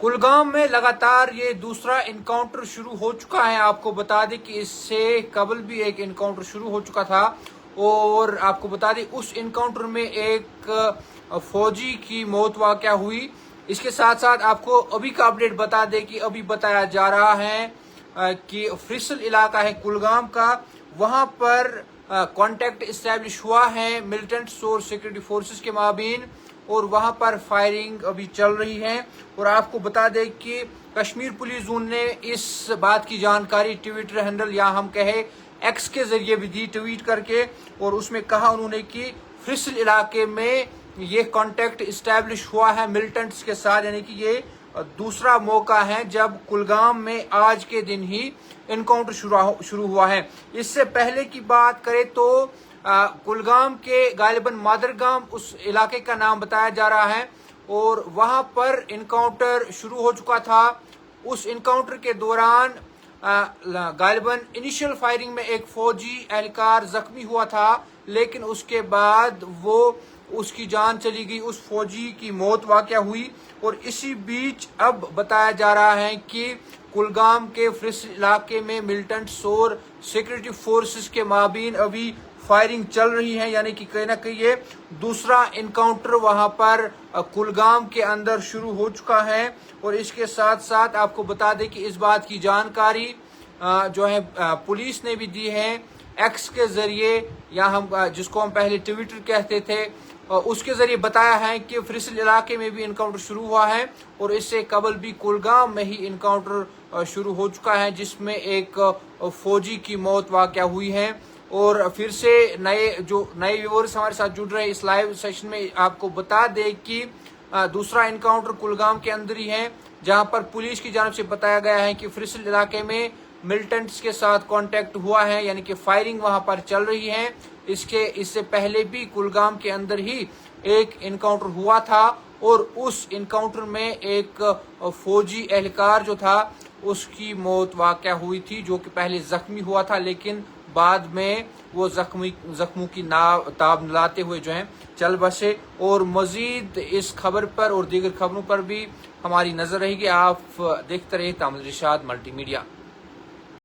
کلگام میں لگاتار یہ دوسرا انکاؤنٹر شروع ہو چکا ہے۔ آپ کو بتا دیں کہ اس سے قبل بھی ایک انکاؤنٹر شروع ہو چکا تھا، اور آپ کو بتا دیں اس انکاؤنٹر میں ایک فوجی کی موت واقع ہوئی۔ اس کے ساتھ ساتھ آپ کو ابھی کا اپڈیٹ بتا دیں کہ ابھی بتایا جا رہا ہے کہ فریسل علاقہ ہے کلگام کا، وہاں پر کانٹیکٹ اسٹیبلش ہوا ہے ملیٹنٹس اور سیکورٹی فورسز کے مابین، اور وہاں پر فائرنگ ابھی چل رہی ہے۔ اور آپ کو بتا دیں کہ کشمیر پولیس زون نے اس بات کی جانکاری ٹویٹر ہینڈل یا ہم کہیں ایکس کے ذریعے بھی دی، ٹویٹ کر کے، اور اس میں کہا انہوں نے کہ فریسل علاقے میں یہ کانٹیکٹ اسٹیبلش ہوا ہے ملیٹنٹس کے ساتھ، یعنی کہ یہ دوسرا موقع ہے جب کلگام میں آج کے دن ہی انکاؤنٹر شروع ہوا ہے۔ اس سے پہلے کی بات کریں تو کلگام کے غالباً مادرگام اس علاقے کا نام بتایا جا رہا ہے، اور وہاں پر انکاؤنٹر شروع ہو چکا تھا۔ اس انکاؤنٹر کے دوران غالباً انیشل فائرنگ میں ایک فوجی اہلکار زخمی ہوا تھا، لیکن اس کے بعد اس کی جان چلی گئی، اس فوجی کی موت واقع ہوئی۔ اور اسی بیچ اب بتایا جا رہا ہے کہ کلگام کے فریسل علاقے میں ملیٹنٹس اور سیکورٹی فورسز کے مابین ابھی فائرنگ چل رہی ہے، یعنی کہ کہیں نہ کہیں یہ دوسرا انکاؤنٹر وہاں پر کلگام کے اندر شروع ہو چکا ہے۔ اور اس کے ساتھ ساتھ آپ کو بتا دیں کہ اس بات کی جانکاری جو ہے پولیس نے بھی دی ہے ایکس کے ذریعے، یا جس کو ہم پہلے ٹویٹر کہتے تھے، اس کے ذریعے بتایا ہے کہ فریسل علاقے میں بھی انکاؤنٹر شروع ہوا ہے، اور اس سے قبل بھی کلگام میں ہی انکاؤنٹر شروع ہو چکا ہے جس میں ایک فوجی کی موت واقع ہوئی ہے۔ اور پھر سے نئے ویورز ہمارے ساتھ جڑ رہے ہیں اس لائیو سیشن میں، آپ کو بتا دیں کہ دوسرا انکاؤنٹر کلگام کے اندر ہی ہے، جہاں پر پولیس کی جانب سے بتایا گیا ہے کہ فریسل علاقے میں ملیٹنٹس کے ساتھ کانٹیکٹ ہوا ہے، یعنی کہ فائرنگ وہاں پر چل رہی ہے۔ اس سے پہلے بھی کلگام کے اندر ہی ایک انکاؤنٹر ہوا تھا، اور اس انکاؤنٹر میں ایک فوجی اہلکار جو تھا اس کی موت واقع ہوئی تھی، جو کہ پہلے زخمی ہوا تھا، لیکن بعد میں وہ زخموں کی تاب لاتے ہوئے جو ہیں چل بسے۔ اور مزید اس خبر پر اور دیگر خبروں پر بھی ہماری نظر رہے گی۔ آپ دیکھتے رہیے تامل ارشاد ملٹی میڈیا۔